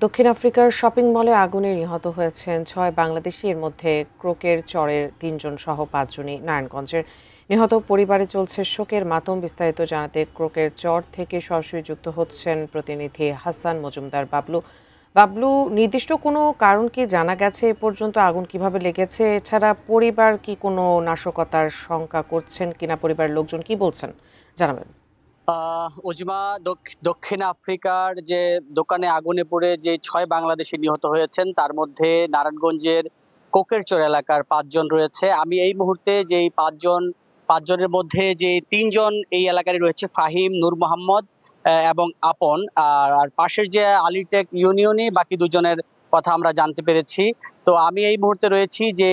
দক্ষিণ আফ্রিকার শপিং মলে আগুনে নিহত হয়েছেন ৬ বাংলাদেশি, এর মধ্যে ক্রোকের চরের ৩ জন সহ ৫ জনই নারায়ণগঞ্জের। নিহত পরিবারে চলছে শোকের মাতম। বিস্তারিত জানাতে ক্রোকের চর থেকে সরাসরি যুক্ত হচ্ছেন প্রতিনিধি হাসান মজুমদার। বাবলু, নির্দিষ্ট কোনো কারণ কি জানা গেছে এ পর্যন্ত? আগুন কিভাবে লেগেছে? এছাড়া পরিবার কি কোনো নাশকতার শঙ্কা করছেন কিনা? পরিবারের লোকজন কি বলছেন জানাবেন। অজিমা, দক্ষিণ আফ্রিকার যে দোকানে আগুনে পড়ে যে ৬ বাংলাদেশি নিহত হয়েছেন তার মধ্যে নারায়ণগঞ্জের কোকেরচর এলাকার ৫ জন রয়েছে। আমি এই মুহূর্তে যে পাঁচজনের মধ্যে যে ৩ জন এই এলাকারই রয়েছে, ফাহিম, নূর মোহাম্মদ এবং আপন। আর পাশের যে আলিটেক ইউনিয়নে বাকি দুজনের কথা আমরা জানতে পেরেছি। তো আমি এই মুহূর্তে রয়েছি যে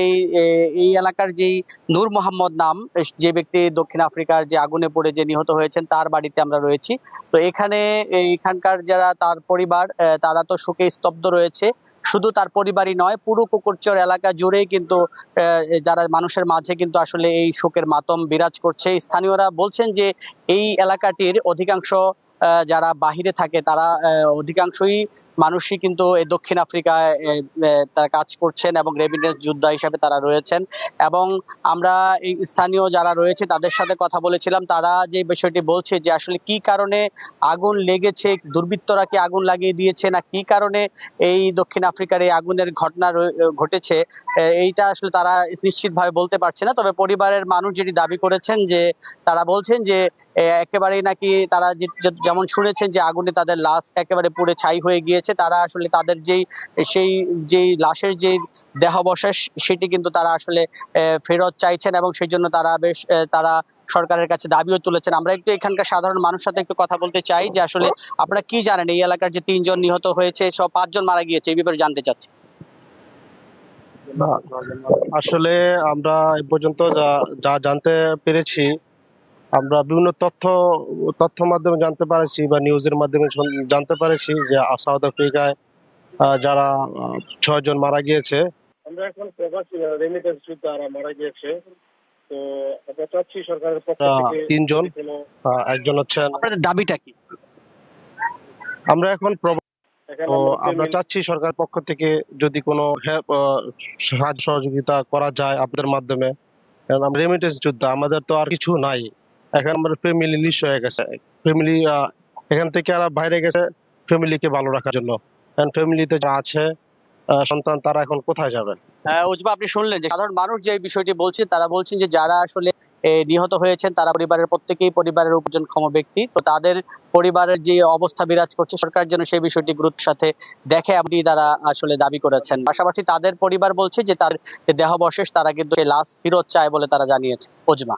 এই এলাকার যেই নূর মোহাম্মদ নাম যে ব্যক্তি দক্ষিণ আফ্রিকার যে আগুনে পড়ে যে নিহত হয়েছেন তার বাড়িতে আমরা রয়েছি। তো এখানকার যারা তার পরিবার তারা তো শোকে স্তব্ধ রয়েছে। শুধু তার পরিবারই নয়, পুরো কুকুরচর এলাকা জুড়েই কিন্তু যারা মানুষের মাঝে কিন্তু আসলে এই শোকের মাতম বিরাজ করছে। স্থানীয়রা বলছেন যে এই এলাকাটির অধিকাংশ যারা বাহিরে থাকে তারা অধিকাংশই মানুষই কিন্তু এই দক্ষিণ আফ্রিকায় তারা কাজ করছেন এবং রেমিটেন্স যোদ্ধা হিসাবে তারা রয়েছেন। এবং আমরা এই স্থানীয় যারা রয়েছে তাদের সাথে কথা বলেছিলাম। তারা যে বিষয়টি বলছে যে আসলে কি কারণে আগুন লেগেছে, দুর্বৃত্তরা কি আগুন লাগিয়ে দিয়েছে না কি কারণে এই দক্ষিণ আফ্রিকার এই আগুনের ঘটনা ঘটেছে, এইটা আসলে তারা নিশ্চিতভাবে বলতে পারছে না। তবে পরিবারের মানুষ যেটি দাবি করেছেন যে তারা বলছেন যে একেবারেই নাকি তারা যেমন শুনেছেন যে আগুনে তাদের লাশ একেবারে পুড়ে ছাই হয়ে গিয়েছে। তারা আসলে তাদের যেই লাশের যে দেহাবশেষ সেটি কিন্তু তারা আসলে ফেরত চাইছেন এবং সেই জন্য তারা সরকারের কাছে দাবিও তুলেছেন। আমরা একটু এখানকার সাধারণ মানুষের সাথে একটু কথা বলতে চাই যে আসলে আপনারা কি জানেন এই এলাকার যে ৩ জন নিহত হয়েছে, সব ৫ জন মারা গিয়েছে, এই ব্যাপারে জানতে চাচ্ছি। আসলে আমরা এ পর্যন্ত যা যা জানতে পেরেছি, আমরা বিভিন্ন তথ্য মাধ্যমে জানতে পারেছি বা নিউজের মাধ্যমে জানতে পারেছি যে সাউথ আফ্রিকায় যারা ৬ জন মারা গিয়েছে। আমরা এখন প্রবাসী রেমিটেন্স যোদ্ধারা মারা গিয়েছে। তো আমরা চাচ্ছি সরকারের পক্ষ থেকে ৩ জন, একজন হচ্ছেন। আপনাদের দাবিটা কি? আমরা এখন তো আমরা চাচ্ছি সরকার পক্ষ থেকে যদি কোনো সাহায্য সহযোগিতা করা যায় আপনাদের মাধ্যমে। কারণ আমরা রেমিটেন্স যোদ্ধা, আমাদের তো আর কিছু নাই। এখন আমাদের ফ্যামিলি লিস হয়ে গেছে। ফ্যামিলি এখান থেকে আর বাইরে গেছে ফ্যামিলিকে ভালো রাখার জন্য। এখন ফ্যামিলিতে যারা আছে সন্তান, তারা এখন কোথায় যাবেন? উজবা, আপনি শুনলেন যে সাধারণ মানুষ যে বিষয়টি বলছে, তারা বলছেন যে যারা আসলে নিহত হয়েছেন তারা পরিবারের প্রত্যেকেই পরিবারের উপার্জনক্ষম ব্যক্তি। তো তাদের পরিবারের যে অবস্থা বিরাজ করছে, সরকার যেন সেই বিষয়টি গুরুত্বের সাথে দেখে, এমনটি তারা আসলে দাবি করেছেন। পাশাপাশি তাদের পরিবার বলছে যে তার দেহাবশেষ তারা কিন্তু সেই লাশ ফেরত চায় বলে তারা জানিয়েছে। ওজমা।